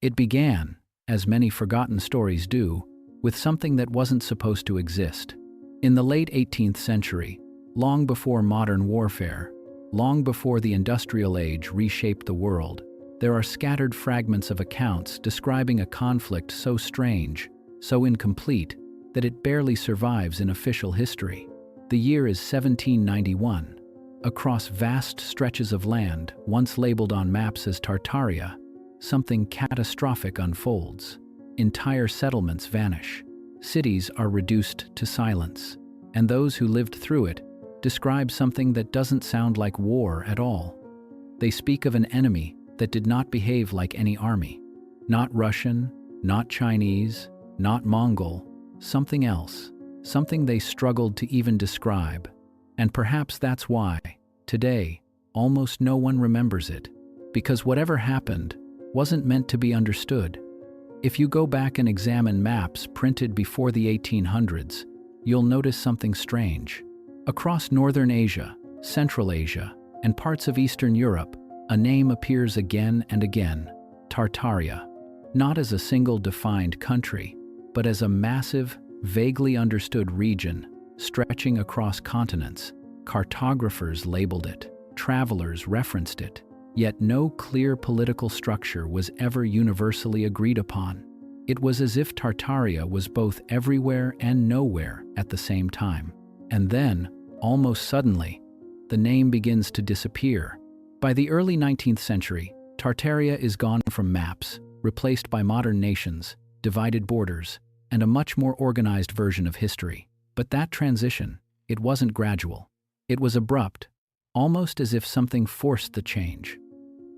It began, as many forgotten stories do, with something that wasn't supposed to exist. In the late 18th century, long before modern warfare, long before the industrial age reshaped the world, there are scattered fragments of accounts describing a conflict so strange, so incomplete, that it barely survives in official history. The year is 1791. Across vast stretches of land, once labeled on maps as Tartaria, something catastrophic unfolds. Entire settlements vanish. Cities are reduced to silence. And those who lived through it describe something that doesn't sound like war at all. They speak of an enemy that did not behave like any army. Not Russian, not Chinese, not Mongol, something else. Something they struggled to even describe. And perhaps that's why, today, almost no one remembers it. Because whatever happened wasn't meant to be understood. If you go back and examine maps printed before the 1800s, you'll notice something strange. Across Northern Asia, Central Asia, and parts of Eastern Europe, a name appears again and again: Tartaria. Not as a single defined country, but as a massive, vaguely understood region, stretching across continents. Cartographers labeled it, travelers referenced it, yet no clear political structure was ever universally agreed upon. It was as if Tartaria was both everywhere and nowhere at the same time. And then, almost suddenly, the name begins to disappear. By the early 19th century, Tartaria is gone from maps, replaced by modern nations, divided borders, and a much more organized version of history. But that transition, it wasn't gradual. It was abrupt, almost as if something forced the change.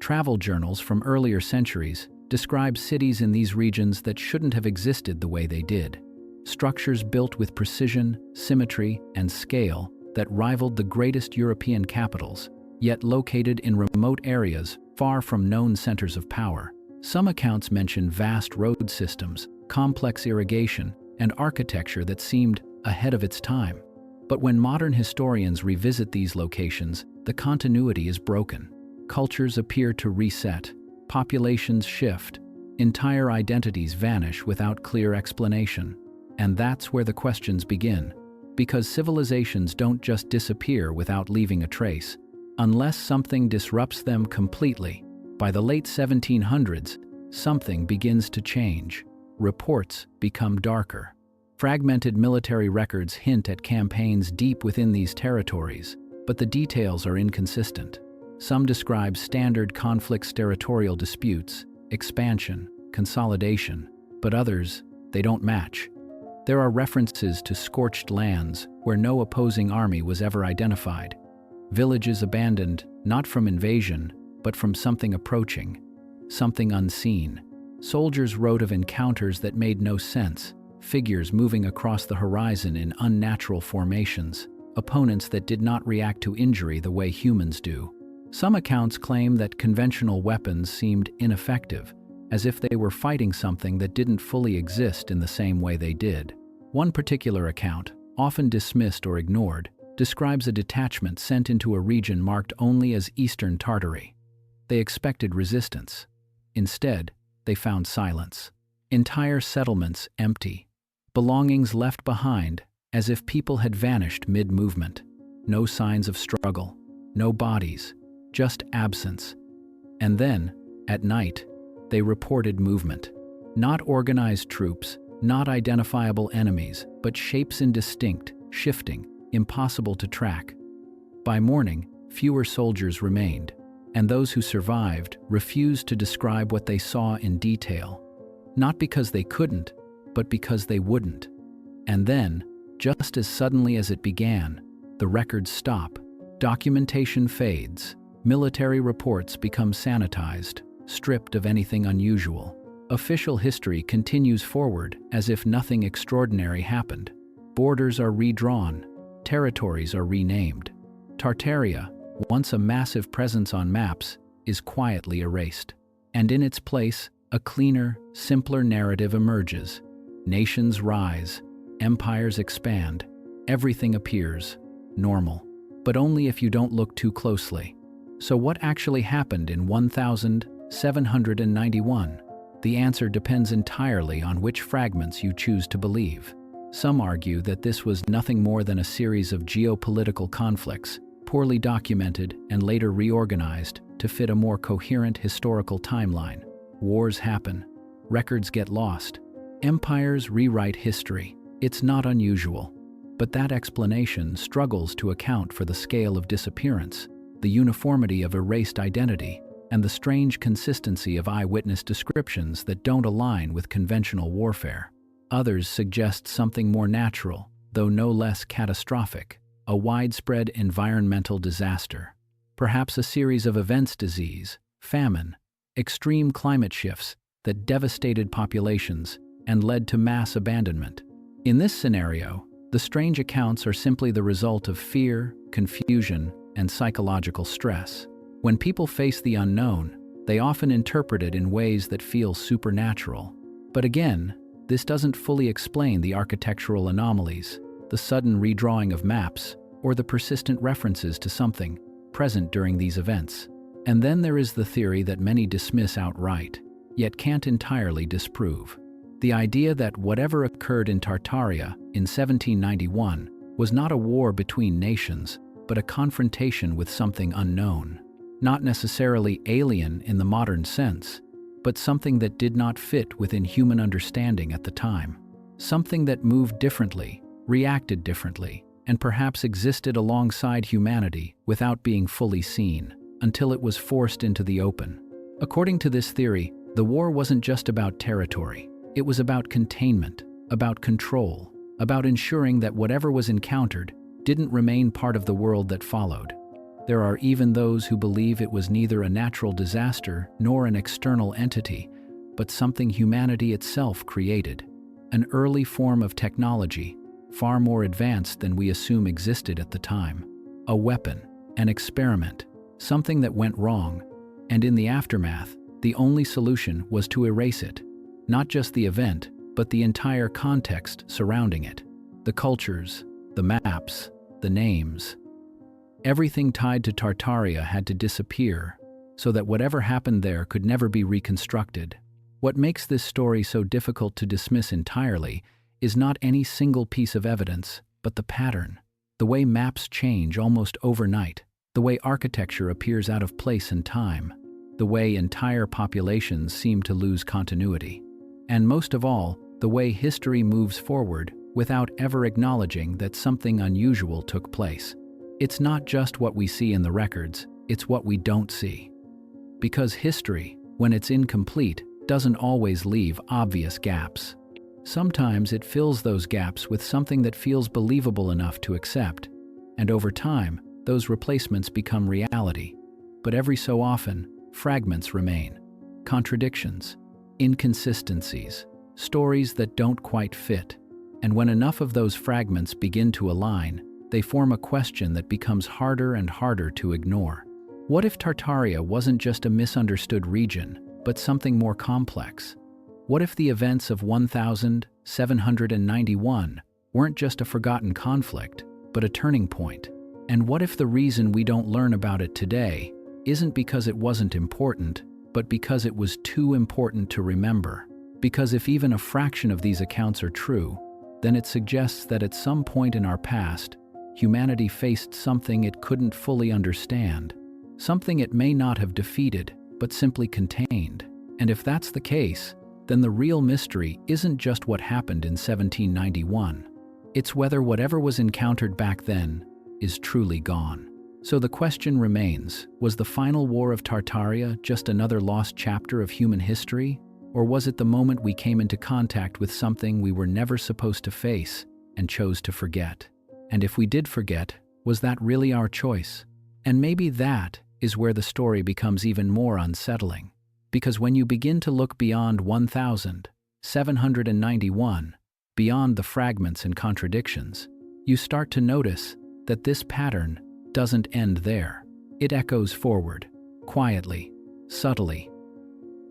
Travel journals from earlier centuries describe cities in these regions that shouldn't have existed the way they did. Structures built with precision, symmetry, and scale that rivaled the greatest European capitals, yet located in remote areas far from known centers of power. Some accounts mention vast road systems, complex irrigation, and architecture that seemed ahead of its time. But when modern historians revisit these locations, the continuity is broken. Cultures appear to reset, populations shift, entire identities vanish without clear explanation. And that's where the questions begin. Because civilizations don't just disappear without leaving a trace, unless something disrupts them completely. By the late 1700s, something begins to change. Reports become darker. Fragmented military records hint at campaigns deep within these territories, but the details are inconsistent. Some describe standard conflicts, territorial disputes, expansion, consolidation, but others, they don't match. There are references to scorched lands where no opposing army was ever identified. Villages abandoned, not from invasion, but from something approaching, something unseen. Soldiers wrote of encounters that made no sense, figures moving across the horizon in unnatural formations, opponents that did not react to injury the way humans do. Some accounts claim that conventional weapons seemed ineffective, as if they were fighting something that didn't fully exist in the same way they did. One particular account, often dismissed or ignored, describes a detachment sent into a region marked only as Eastern Tartary. They expected resistance. Instead, they found silence. Entire settlements empty. Belongings left behind, as if people had vanished mid-movement. No signs of struggle, no bodies, just absence. And then, at night, they reported movement. Not organized troops, not identifiable enemies, but shapes indistinct, shifting, impossible to track. By morning, fewer soldiers remained, and those who survived refused to describe what they saw in detail. Not because they couldn't, but because they wouldn't. And then, just as suddenly as it began, the records stop. Documentation fades. Military reports become sanitized, stripped of anything unusual. Official history continues forward as if nothing extraordinary happened. Borders are redrawn. Territories are renamed. Tartaria, once a massive presence on maps, is quietly erased. And in its place, a cleaner, simpler narrative emerges. Nations rise. Empires expand. Everything appears normal. But only if you don't look too closely. So what actually happened in 1791? The answer depends entirely on which fragments you choose to believe. Some argue that this was nothing more than a series of geopolitical conflicts, poorly documented and later reorganized to fit a more coherent historical timeline. Wars happen, records get lost, empires rewrite history. It's not unusual. But that explanation struggles to account for the scale of disappearance, the uniformity of erased identity, and the strange consistency of eyewitness descriptions that don't align with conventional warfare. Others suggest something more natural, though no less catastrophic, a widespread environmental disaster. Perhaps a series of events, disease, famine, extreme climate shifts that devastated populations and led to mass abandonment. In this scenario, the strange accounts are simply the result of fear, confusion, and psychological stress. When people face the unknown, they often interpret it in ways that feel supernatural. But again, this doesn't fully explain the architectural anomalies, the sudden redrawing of maps, or the persistent references to something present during these events. And then there is the theory that many dismiss outright, yet can't entirely disprove. The idea that whatever occurred in Tartaria in 1791 was not a war between nations, but a confrontation with something unknown. Not necessarily alien in the modern sense, but something that did not fit within human understanding at the time. Something that moved differently, reacted differently, and perhaps existed alongside humanity without being fully seen, until it was forced into the open. According to this theory, the war wasn't just about territory. It was about containment, about control, about ensuring that whatever was encountered didn't remain part of the world that followed. There are even those who believe it was neither a natural disaster nor an external entity, but something humanity itself created. An early form of technology, far more advanced than we assume existed at the time. A weapon, an experiment, something that went wrong, and in the aftermath, the only solution was to erase it. Not just the event, but the entire context surrounding it. The cultures, the maps, the names. Everything tied to Tartaria had to disappear, so that whatever happened there could never be reconstructed. What makes this story so difficult to dismiss entirely is not any single piece of evidence, but the pattern. The way maps change almost overnight, the way architecture appears out of place and time, the way entire populations seem to lose continuity. And most of all, the way history moves forward without ever acknowledging that something unusual took place. It's not just what we see in the records, it's what we don't see. Because history, when it's incomplete, doesn't always leave obvious gaps. Sometimes it fills those gaps with something that feels believable enough to accept, and over time, those replacements become reality. But every so often, fragments remain. Contradictions, inconsistencies, stories that don't quite fit. And when enough of those fragments begin to align, they form a question that becomes harder and harder to ignore. What if Tartaria wasn't just a misunderstood region, but something more complex? What if the events of 1791 weren't just a forgotten conflict, but a turning point? And what if the reason we don't learn about it today isn't because it wasn't important, but because it was too important to remember? Because if even a fraction of these accounts are true, then it suggests that at some point in our past, humanity faced something it couldn't fully understand, something it may not have defeated, but simply contained. And if that's the case, then the real mystery isn't just what happened in 1791. It's whether whatever was encountered back then is truly gone. So the question remains, was the Final War of Tartaria just another lost chapter of human history? Or was it the moment we came into contact with something we were never supposed to face and chose to forget? And if we did forget, was that really our choice? And maybe that is where the story becomes even more unsettling. Because when you begin to look beyond 1791, beyond the fragments and contradictions, you start to notice that this pattern doesn't end there. It echoes forward, quietly, subtly,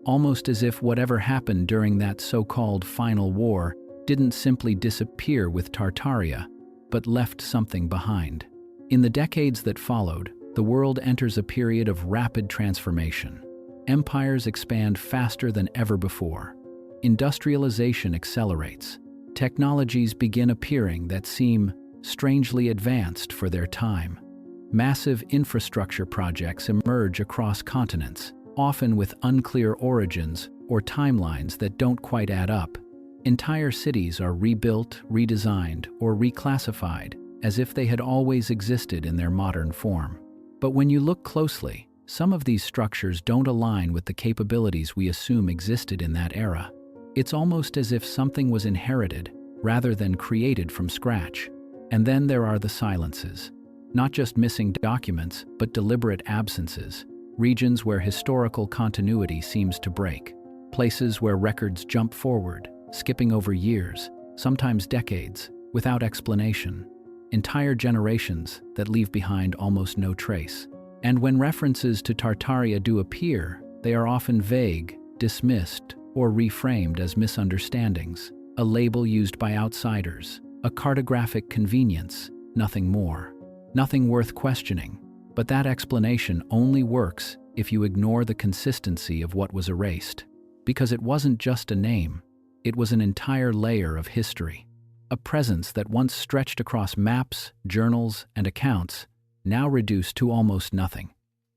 almost as if whatever happened during that so-called Final War didn't simply disappear with Tartaria, but left something behind. In the decades that followed, the world enters a period of rapid transformation. Empires expand faster than ever before. Industrialization accelerates. Technologies begin appearing that seem strangely advanced for their time. Massive infrastructure projects emerge across continents, often with unclear origins or timelines that don't quite add up. Entire cities are rebuilt, redesigned, or reclassified as if they had always existed in their modern form. But when you look closely, some of these structures don't align with the capabilities we assume existed in that era. It's almost as if something was inherited rather than created from scratch. And then there are the silences. Not just missing documents, but deliberate absences. Regions where historical continuity seems to break. Places where records jump forward, skipping over years, sometimes decades, without explanation. Entire generations that leave behind almost no trace. And when references to Tartaria do appear, they are often vague, dismissed, or reframed as misunderstandings, a label used by outsiders, a cartographic convenience, nothing more. Nothing worth questioning, but that explanation only works if you ignore the consistency of what was erased. Because it wasn't just a name, it was an entire layer of history. A presence that once stretched across maps, journals, and accounts, now reduced to almost nothing.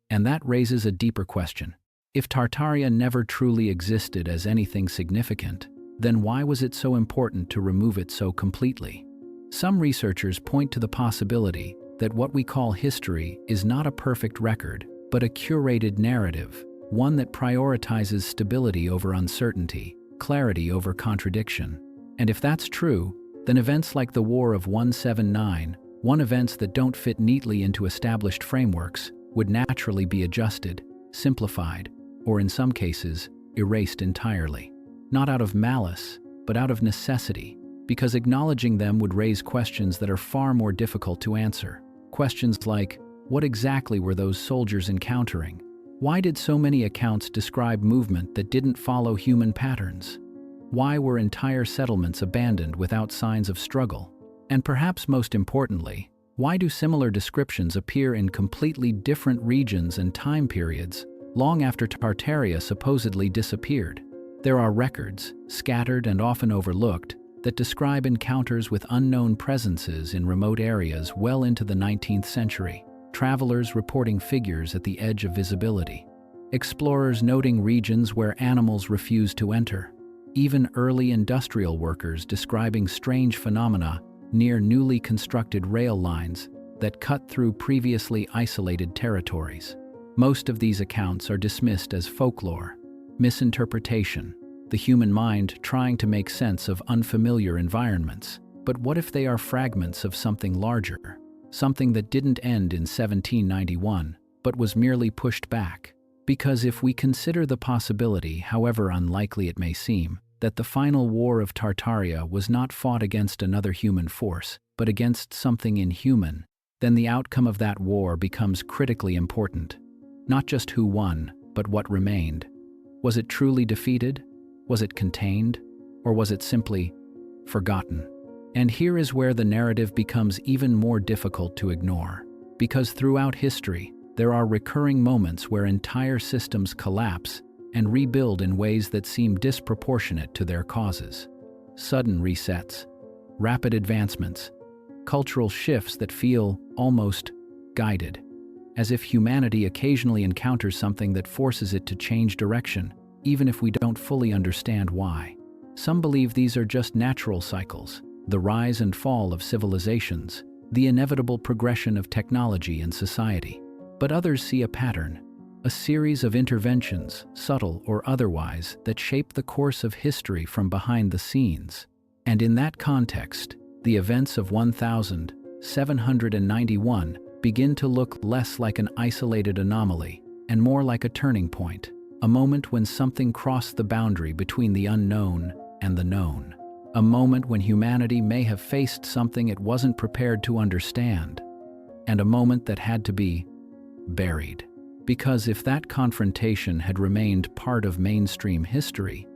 And that raises a deeper question. If Tartaria never truly existed as anything significant, then why was it so important to remove it so completely? Some researchers point to the possibility that what we call history is not a perfect record, but a curated narrative, one that prioritizes stability over uncertainty, clarity over contradiction. And if that's true, then events like the War of 179, events that don't fit neatly into established frameworks, would naturally be adjusted, simplified, or in some cases, erased entirely. Not out of malice, but out of necessity, because acknowledging them would raise questions that are far more difficult to answer. Questions like, what exactly were those soldiers encountering? Why did so many accounts describe movement that didn't follow human patterns? Why were entire settlements abandoned without signs of struggle? And perhaps most importantly, why do similar descriptions appear in completely different regions and time periods long after Tartaria supposedly disappeared? There are records, scattered and often overlooked, that describe encounters with unknown presences in remote areas well into the 19th century, travelers reporting figures at the edge of visibility, explorers noting regions where animals refused to enter, even early industrial workers describing strange phenomena near newly constructed rail lines that cut through previously isolated territories. Most of these accounts are dismissed as folklore, misinterpretation, the human mind trying to make sense of unfamiliar environments. But what if they are fragments of something larger? Something that didn't end in 1791, but was merely pushed back? Because if we consider the possibility, however unlikely it may seem, that the final war of Tartaria was not fought against another human force, but against something inhuman, then the outcome of that war becomes critically important. Not just who won, but what remained. Was it truly defeated? Was it contained? Or was it simply forgotten? And here is where the narrative becomes even more difficult to ignore. Because throughout history, there are recurring moments where entire systems collapse and rebuild in ways that seem disproportionate to their causes. Sudden resets, rapid advancements, cultural shifts that feel almost guided, as if humanity occasionally encounters something that forces it to change direction, even if we don't fully understand why. Some believe these are just natural cycles, the rise and fall of civilizations, the inevitable progression of technology and society. But others see a pattern, a series of interventions, subtle or otherwise, that shape the course of history from behind the scenes. And in that context, the events of 1791 begin to look less like an isolated anomaly and more like a turning point. A moment when something crossed the boundary between the unknown and the known. A moment when humanity may have faced something it wasn't prepared to understand. And a moment that had to be buried. Because if that confrontation had remained part of mainstream history,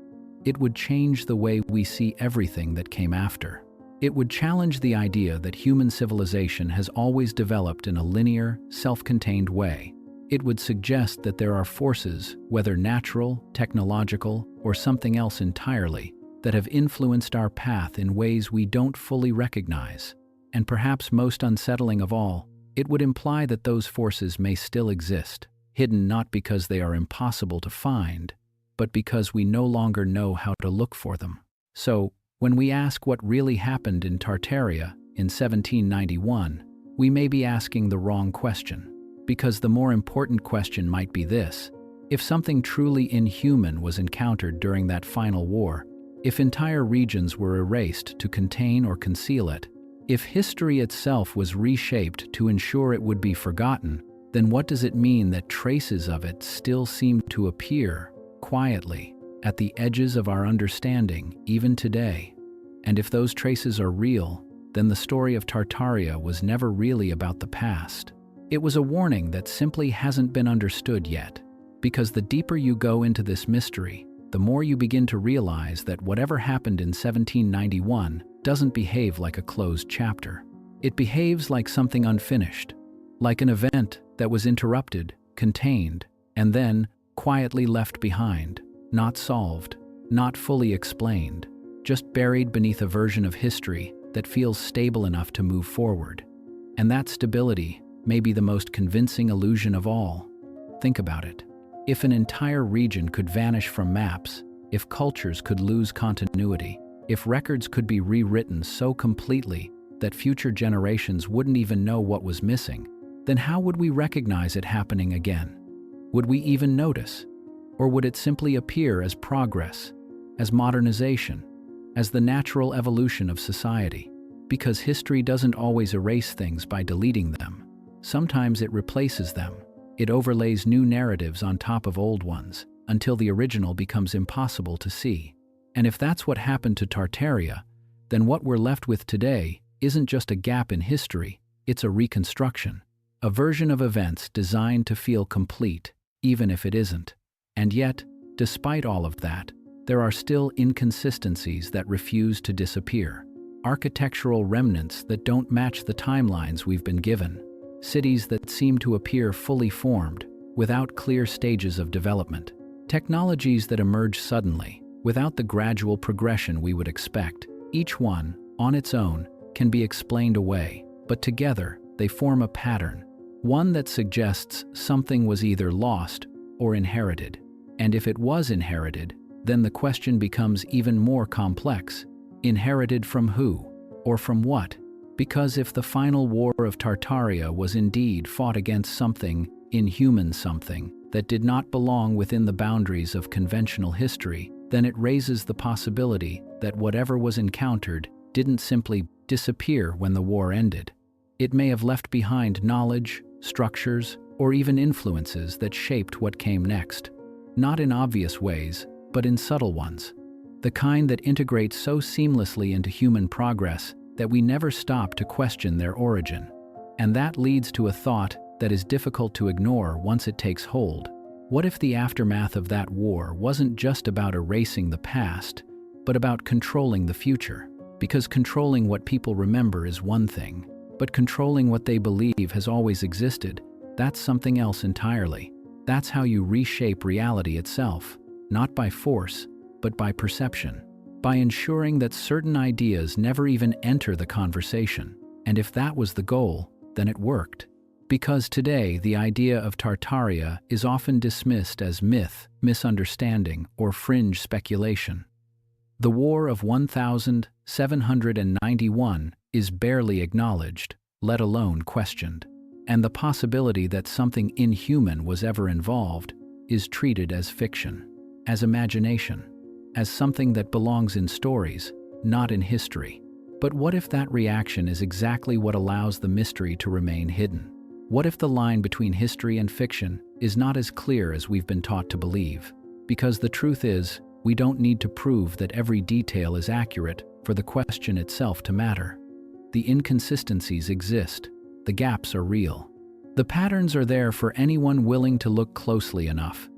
it would change the way we see everything that came after. It would challenge the idea that human civilization has always developed in a linear, self-contained way. It would suggest that there are forces, whether natural, technological, or something else entirely, that have influenced our path in ways we don't fully recognize. And perhaps most unsettling of all, it would imply that those forces may still exist, hidden not because they are impossible to find, but because we no longer know how to look for them. So, when we ask what really happened in Tartaria in 1791, we may be asking the wrong question. Because the more important question might be this: if something truly inhuman was encountered during that final war, if entire regions were erased to contain or conceal it, if history itself was reshaped to ensure it would be forgotten, then what does it mean that traces of it still seem to appear, quietly, at the edges of our understanding, even today? And if those traces are real, then the story of Tartaria was never really about the past. It was a warning that simply hasn't been understood yet, because the deeper you go into this mystery, the more you begin to realize that whatever happened in 1791 doesn't behave like a closed chapter. It behaves like something unfinished, like an event that was interrupted, contained, and then quietly left behind, not solved, not fully explained, just buried beneath a version of history that feels stable enough to move forward. And that stability may be the most convincing illusion of all. Think about it. If an entire region could vanish from maps, if cultures could lose continuity, if records could be rewritten so completely that future generations wouldn't even know what was missing, then how would we recognize it happening again? Would we even notice? Or would it simply appear as progress, as modernization, as the natural evolution of society? Because history doesn't always erase things by deleting them. Sometimes it replaces them. It overlays new narratives on top of old ones, until the original becomes impossible to see. And if that's what happened to Tartaria, then what we're left with today isn't just a gap in history, it's a reconstruction. A version of events designed to feel complete, even if it isn't. And yet, despite all of that, there are still inconsistencies that refuse to disappear. Architectural remnants that don't match the timelines we've been given. Cities that seem to appear fully formed, without clear stages of development. Technologies that emerge suddenly, without the gradual progression we would expect. Each one, on its own, can be explained away, but together they form a pattern, one that suggests something was either lost or inherited. And if it was inherited, then the question becomes even more complex. Inherited from who? Or from what? Because if the Final War of Tartaria was indeed fought against something, inhuman something, that did not belong within the boundaries of conventional history, then it raises the possibility that whatever was encountered didn't simply disappear when the war ended. It may have left behind knowledge, structures, or even influences that shaped what came next. Not in obvious ways, but in subtle ones. The kind that integrate so seamlessly into human progress that we never stop to question their origin. And that leads to a thought that is difficult to ignore once it takes hold. What if the aftermath of that war wasn't just about erasing the past, but about controlling the future? Because controlling what people remember is one thing, but controlling what they believe has always existed, that's something else entirely. That's how you reshape reality itself, not by force, but by perception. By ensuring that certain ideas never even enter the conversation. And if that was the goal, then it worked. Because today, the idea of Tartaria is often dismissed as myth, misunderstanding, or fringe speculation. The War of 1791 is barely acknowledged, let alone questioned. And the possibility that something inhuman was ever involved is treated as fiction, as imagination, as something that belongs in stories, not in history. But what if that reaction is exactly what allows the mystery to remain hidden? What if the line between history and fiction is not as clear as we've been taught to believe? Because the truth is, we don't need to prove that every detail is accurate for the question itself to matter. The inconsistencies exist. The gaps are real. The patterns are there for anyone willing to look closely enough.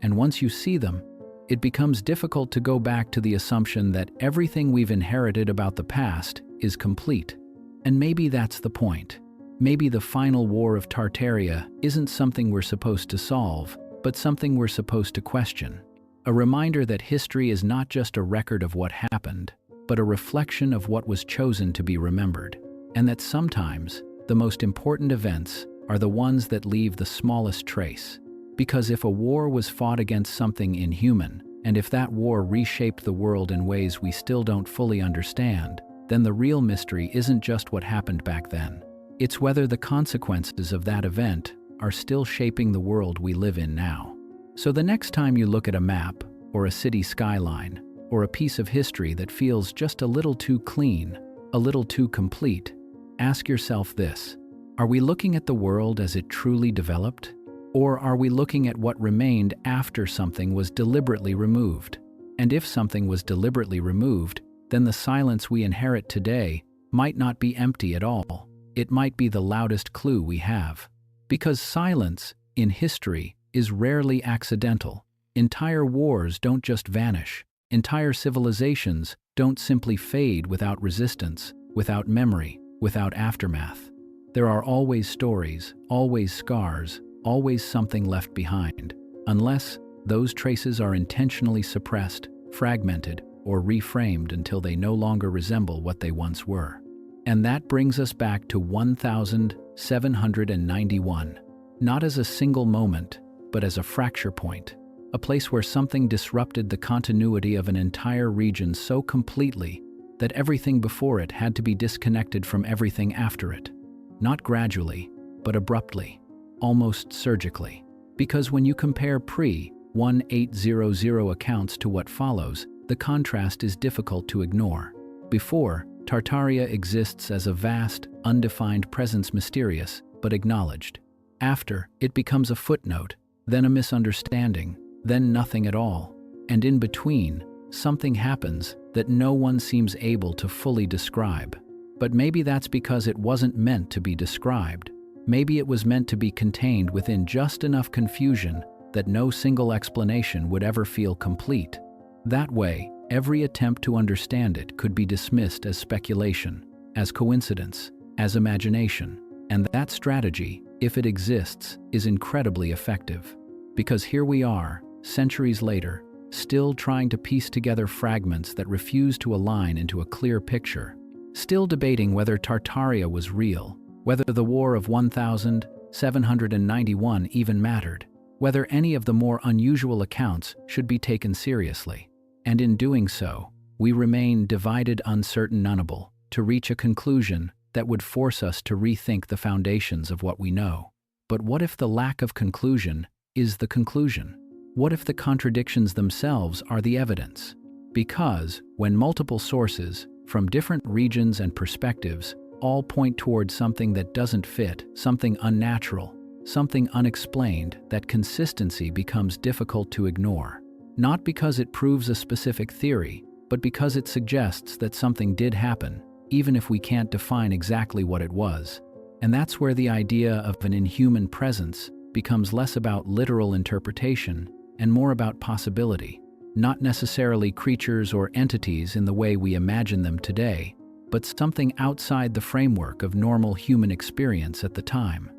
And once you see them, it becomes difficult to go back to the assumption that everything we've inherited about the past is complete. And maybe that's the point. Maybe the Final War of Tartaria isn't something we're supposed to solve, but something we're supposed to question. A reminder that history is not just a record of what happened, but a reflection of what was chosen to be remembered. And that sometimes, the most important events are the ones that leave the smallest trace. Because if a war was fought against something inhuman, and if that war reshaped the world in ways we still don't fully understand, then the real mystery isn't just what happened back then. It's whether the consequences of that event are still shaping the world we live in now. So the next time you look at a map, or a city skyline, or a piece of history that feels just a little too clean, a little too complete, ask yourself this: are we looking at the world as it truly developed? Or are we looking at what remained after something was deliberately removed? And if something was deliberately removed, then the silence we inherit today might not be empty at all. It might be the loudest clue we have. Because silence, in history, is rarely accidental. Entire wars don't just vanish. Entire civilizations don't simply fade without resistance, without memory, without aftermath. There are always stories, always scars, always something left behind, unless those traces are intentionally suppressed, fragmented, or reframed until they no longer resemble what they once were. And that brings us back to 1791, not as a single moment, but as a fracture point, a place where something disrupted the continuity of an entire region so completely that everything before it had to be disconnected from everything after it. Not gradually, but abruptly, almost surgically. Because when you compare pre-1800 accounts to what follows, the contrast is difficult to ignore. Before, Tartaria exists as a vast, undefined presence, mysterious, but acknowledged. After, it becomes a footnote, then a misunderstanding, then nothing at all. And in between, something happens that no one seems able to fully describe. But maybe that's because it wasn't meant to be described. Maybe it was meant to be contained within just enough confusion that no single explanation would ever feel complete. That way, every attempt to understand it could be dismissed as speculation, as coincidence, as imagination. And that strategy, if it exists, is incredibly effective. Because here we are, centuries later, still trying to piece together fragments that refuse to align into a clear picture. Still debating whether Tartaria was real, whether the War of 1791 even mattered, whether any of the more unusual accounts should be taken seriously. And in doing so, we remain divided, uncertain, unable to reach a conclusion that would force us to rethink the foundations of what we know. But what if the lack of conclusion is the conclusion? What if the contradictions themselves are the evidence? Because when multiple sources, from different regions and perspectives, all point towards something that doesn't fit, something unnatural, something unexplained, that consistency becomes difficult to ignore. Not because it proves a specific theory, but because it suggests that something did happen, even if we can't define exactly what it was. And that's where the idea of an inhuman presence becomes less about literal interpretation and more about possibility. Not necessarily creatures or entities in the way we imagine them today, but something outside the framework of normal human experience at the time.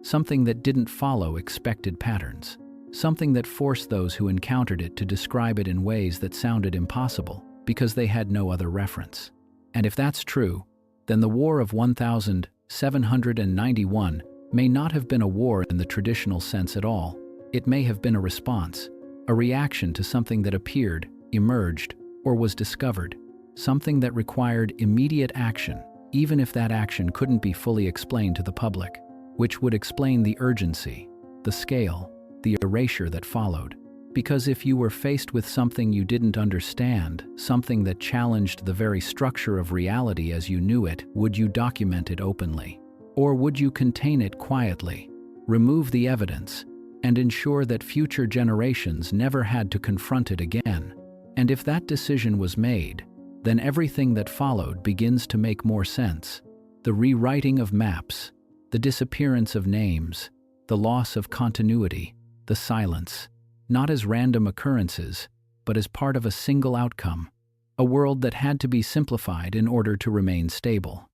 Something that didn't follow expected patterns. Something that forced those who encountered it to describe it in ways that sounded impossible because they had no other reference. And if that's true, then the War of 1791 may not have been a war in the traditional sense at all. It may have been a response, a reaction to something that appeared, emerged, or was discovered. Something that required immediate action, even if that action couldn't be fully explained to the public, which would explain the urgency, the scale, the erasure that followed. Because if you were faced with something you didn't understand, something that challenged the very structure of reality as you knew it, would you document it openly? Or would you contain it quietly, remove the evidence, and ensure that future generations never had to confront it again? And if that decision was made, then everything that followed begins to make more sense. The rewriting of maps, the disappearance of names, the loss of continuity, the silence, not as random occurrences, but as part of a single outcome, a world that had to be simplified in order to remain stable.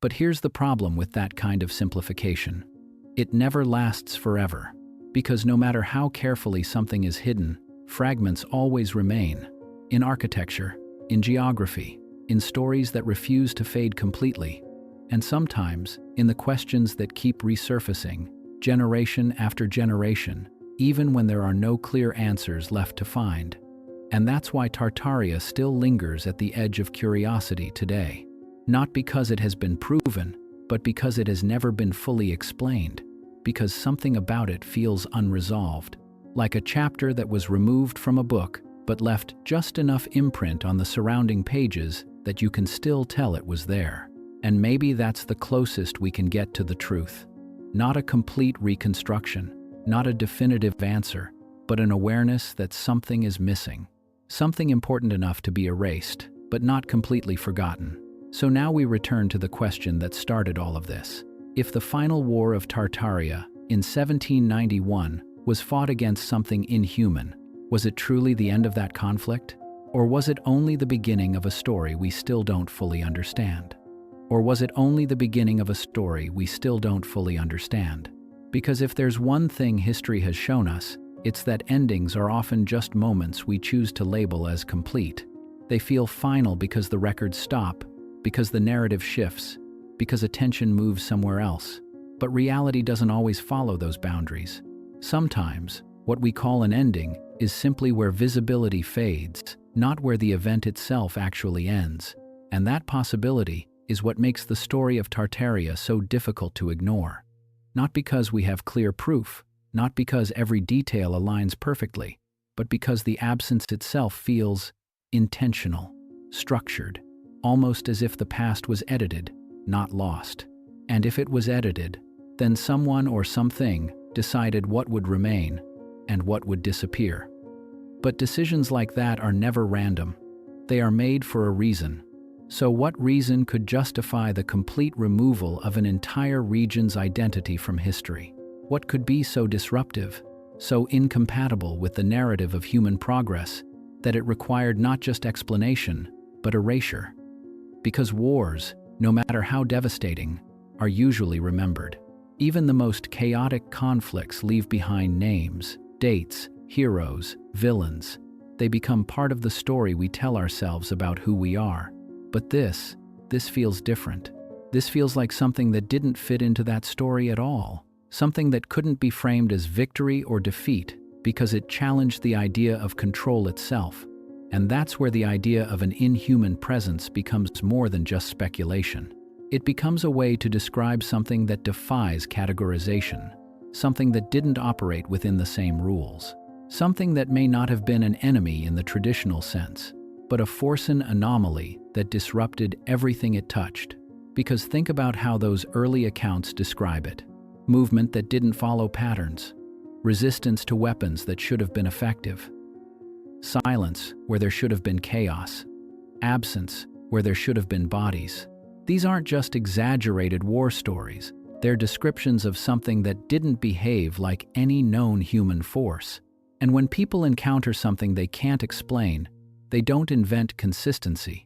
But here's the problem with that kind of simplification. It never lasts forever, because no matter how carefully something is hidden, fragments always remain. In architecture, in geography, in stories that refuse to fade completely, and sometimes in the questions that keep resurfacing, generation after generation, even when there are no clear answers left to find. And that's why Tartaria still lingers at the edge of curiosity today. Not because it has been proven, but because it has never been fully explained, because something about it feels unresolved, like a chapter that was removed from a book but left just enough imprint on the surrounding pages that you can still tell it was there. And maybe that's the closest we can get to the truth. Not a complete reconstruction, not a definitive answer, but an awareness that something is missing. Something important enough to be erased, but not completely forgotten. So now we return to the question that started all of this. If the Final War of Tartaria in 1791 was fought against something inhuman, was it truly the end of that conflict? Or was it only the beginning of a story we still don't fully understand? Or was it only the beginning of a story we still don't fully understand? Because if there's one thing history has shown us, it's that endings are often just moments we choose to label as complete. They feel final because the records stop, because the narrative shifts, because attention moves somewhere else. But reality doesn't always follow those boundaries. Sometimes, what we call an ending is simply where visibility fades, not where the event itself actually ends. And that possibility is what makes the story of Tartaria so difficult to ignore. Not because we have clear proof, not because every detail aligns perfectly, but because the absence itself feels intentional, structured, almost as if the past was edited, not lost. And if it was edited, then someone or something decided what would remain and what would disappear. But decisions like that are never random. They are made for a reason. So what reason could justify the complete removal of an entire region's identity from history? What could be so disruptive, so incompatible with the narrative of human progress, that it required not just explanation, but erasure? Because wars, no matter how devastating, are usually remembered. Even the most chaotic conflicts leave behind names, dates, heroes, villains. They become part of the story we tell ourselves about who we are. But this feels different. This feels like something that didn't fit into that story at all. Something that couldn't be framed as victory or defeat because it challenged the idea of control itself. And that's where the idea of an inhuman presence becomes more than just speculation. It becomes a way to describe something that defies categorization, something that didn't operate within the same rules, something that may not have been an enemy in the traditional sense, but a forcing anomaly that disrupted everything it touched. Because think about how those early accounts describe it. Movement that didn't follow patterns, resistance to weapons that should have been effective, silence where there should have been chaos, absence where there should have been bodies. These aren't just exaggerated war stories. They're descriptions of something that didn't behave like any known human force. And when people encounter something they can't explain, they don't invent consistency.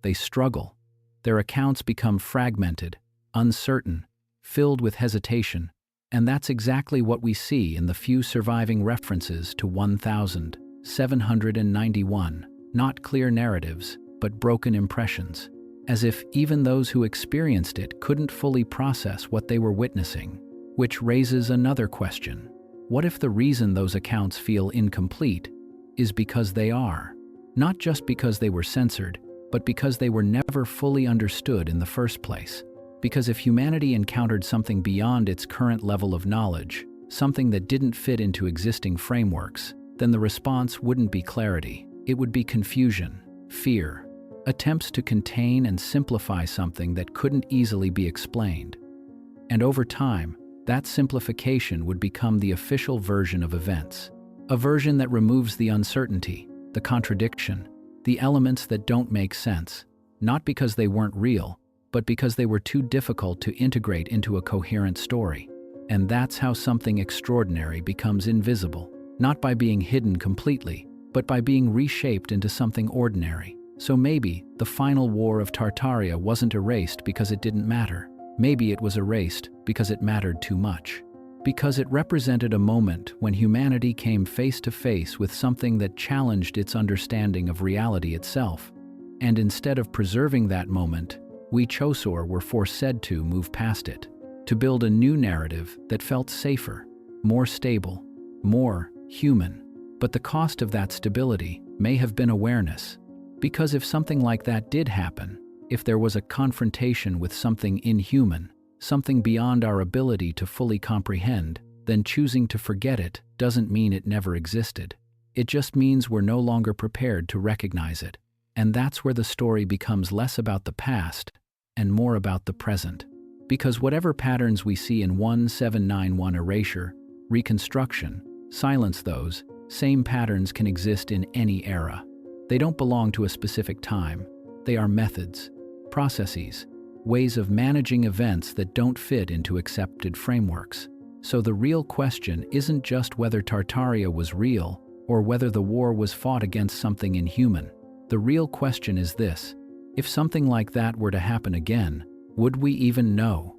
They struggle. Their accounts become fragmented, uncertain, filled with hesitation. And that's exactly what we see in the few surviving references to 1791. Not clear narratives, but broken impressions. As if even those who experienced it couldn't fully process what they were witnessing. Which raises another question. What if the reason those accounts feel incomplete is because they are? Not just because they were censored, but because they were never fully understood in the first place. Because if humanity encountered something beyond its current level of knowledge, something that didn't fit into existing frameworks, then the response wouldn't be clarity. It would be confusion, fear, attempts to contain and simplify something that couldn't easily be explained. And over time, that simplification would become the official version of events. A version that removes the uncertainty, the contradiction, the elements that don't make sense, not because they weren't real, but because they were too difficult to integrate into a coherent story. And that's how something extraordinary becomes invisible, not by being hidden completely, but by being reshaped into something ordinary. So maybe the Final War of Tartaria wasn't erased because it didn't matter. Maybe it was erased because it mattered too much. Because it represented a moment when humanity came face to face with something that challenged its understanding of reality itself. And instead of preserving that moment, we Chosor were forced to move past it, to build a new narrative that felt safer, more stable, more human. But the cost of that stability may have been awareness. Because if something like that did happen, if there was a confrontation with something inhuman, something beyond our ability to fully comprehend, then choosing to forget it doesn't mean it never existed. It just means we're no longer prepared to recognize it. And that's where the story becomes less about the past and more about the present. Because whatever patterns we see in 1791 erasure, reconstruction, silence, those same patterns can exist in any era. They don't belong to a specific time. They are methods, processes, ways of managing events that don't fit into accepted frameworks. So the real question isn't just whether Tartaria was real or whether the war was fought against something inhuman. The real question is this: if something like that were to happen again, would we even know?